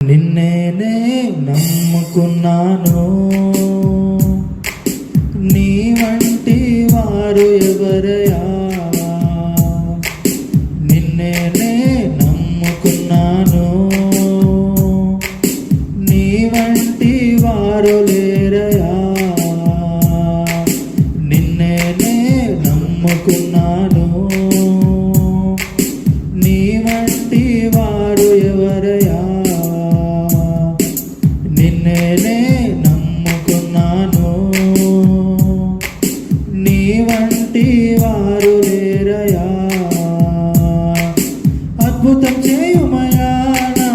నిన్నేనే నమ్ముకున్నాను, నీ వంటి వారు ఎవరయ్యా? నిన్నేనే నమ్ముకున్నాను, నీ వంటి వారు లేరయ్యా. నిన్నేనే నమ్ముకున్నాను, నీ వంటి వారు ఎవరయ్యా? నిన్నేనే నమ్ముకున్నాను, నీ వంటి వారు లేరయ్యా. అద్భుతం చేయుమయా నా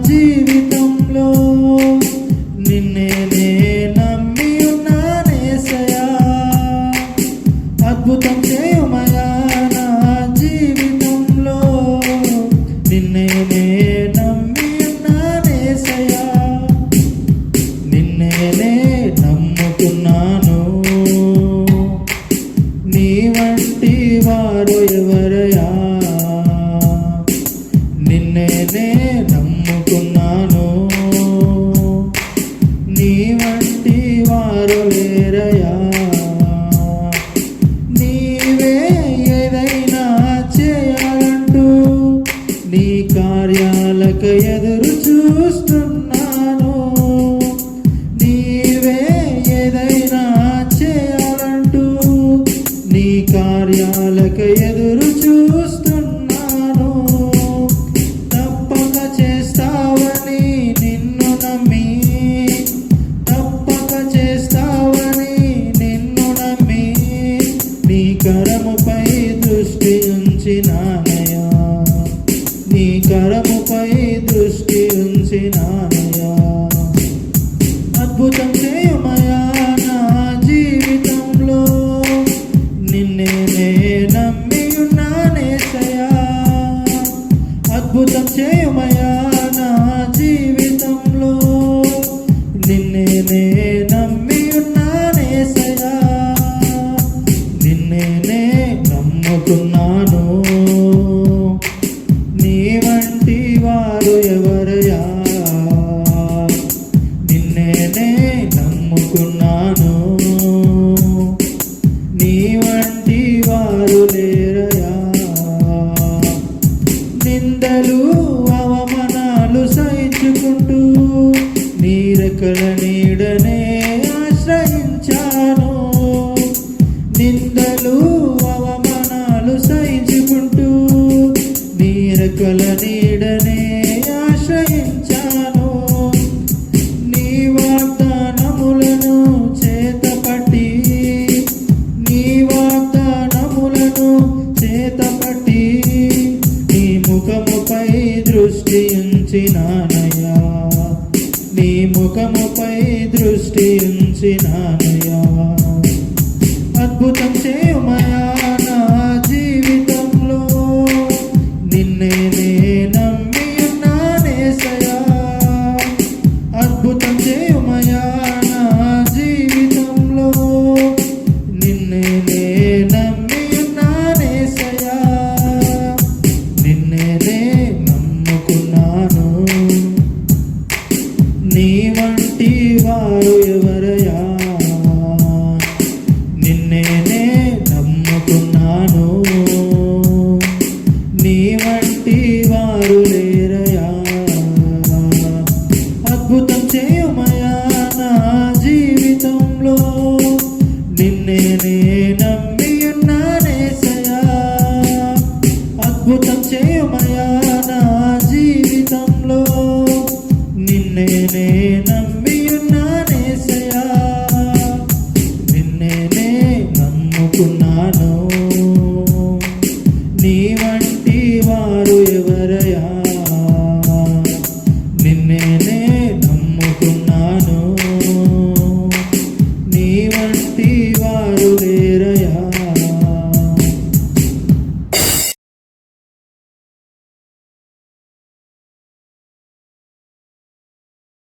జీవితంలో, నిన్నేనే నమ్మి ఉన్నానేసయ్యా. అద్భుతం చేయుమయా నా జీవితంలో, నిన్నేనే నమ్మి ఉన్నానేసయ్యా. నిన్నేనే నమ్ముకున్నాను, నీ వంటి వారు ఎవరయ్యా? నిన్నేనే నమ్ముకున్నాను, నీ వంటి వారు లేరయ్యా. నీవే ఏదైనా చేయాలంటూ నీ కార్యాలకు ఎదురు చూస్తున్నాను. నీవే ఏదైనా చేయాలంటూ నీ కార్యాలకు ఎదురు చూస్తున్నాను. తప్పక చేస్తావని నిన్ను నమ్మి, తప్పక చేస్తావని నిన్ను నమ్మి, నీ కరముపై దృష్టి ఉంచినానయ్యా. నీ కరముపై దృష్టి ఉంచినానయ్యా. అద్భుతం చేయుమయా నా జీవితంలో, నిన్నేనే నమ్మి ఉన్నానేసయ్యా. అద్భుతం చేయుమయా నా జీవితంలో, నిన్నేనే నమ్మి ఉన్నానేసయ్యా. నిన్నేనే నమ్ముకున్నాను, నీ వంటి వారు ఎవరయ్యా? నిన్నేనే నమ్ముకున్నాను, నీ వంటి వారు లేరయ్యా. నిందలు అవమానాలు సహించుకుంటూ నీ రెక్కల నీడనే ఆశ్రయించాను. నిందలు అవమానాలు సహించుకుంటూ నీ రెక్కల నీడనే ఆశ్రయించాను. నీ వాగ్దానములను చేతపట్టి, నీ వాగ్దానములను చేతపట్టి, నీ ముఖముపై దృష్టి ఉంచినానయ్యా. నీ ముఖముపై దృష్టి ఉంచినానయ్యా. అద్భుతం చేయుమయా నా జీవితంలో, నిన్నేనే నమ్మి ఉన్నానేసయ్యా. అద్భుతం చేయుమయా నా జీవితంలో, నిన్నేనే నమ్మి ఉన్నానేసయ్యా. నిన్నేనే నమ్ముకున్నాను, నీ వంటి వారు ఎవరయ్యా? నిన్నేనే నమ్ముకున్నాను, నీ వంటి వారు లేరయ్యా. అద్భుతం చేయుమయా నా జీవితంలో, నిన్నేనే నమ్మి ఉన్నానేసయ్యా. అద్భుతం చేయ